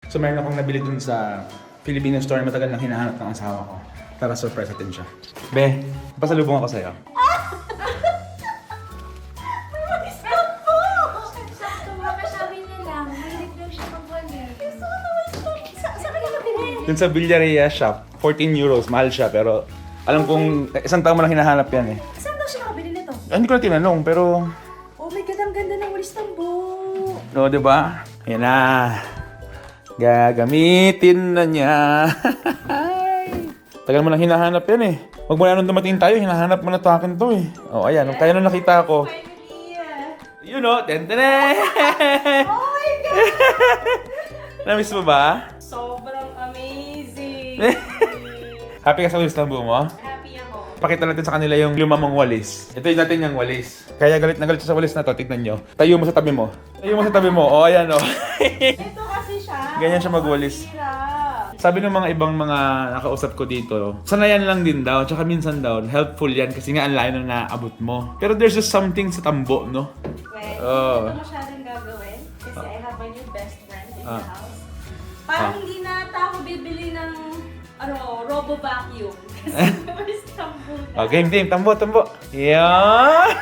So meron akong nabili dun sa Filipino store na matagal nang hinahanap ng asawa ko. Para surprise natin siya. Be, pasalubong ako sa'yo. Dun sa Villaria shop, 14 euros, mahal siya pero alam kong isang taon mo lang hinahanap yan eh. Saan daw siya nakabili nito? Hindi ko na tinanong pero... Oh my God, ang ganda ng walis ng buhok. No, diba? Ayan na. Gagamitin na niya. Tagal mo lang hinahanap yan eh. Huwag mo na nung dumating tayo, hinahanap mo na to akin to eh. Oh, ayan. Kaya nung nakita ko, you know, tentene! Oh my God! Namiss mo ba? Sobrang amazing! Happy ka sa walis ng buo mo? Happy ako. Pakita natin sa kanila yung luma mong walis. Ito yung natin yung walis. Kaya galit na galit siya sa walis na to. Tignan nyo. Tayo mo sa tabi mo. Tayo mo sa tabi mo. Oh, ayan oh. Ito kasi siya. Ganyan siya magwalis. Ang hirap. Sabi ng mga ibang mga nakausap ko dito, sanayan lang din daw, tsaka minsan daw, helpful yan kasi nga ang layo na naabot mo. Pero there's just something sa tambo, no? Well, ito masyadong gagawin kasi I have my new best friend in the house. Parang hindi na ako bibili ng robo vacuum. Kasi walis tambo na. Oh, game, tambo. Yeah!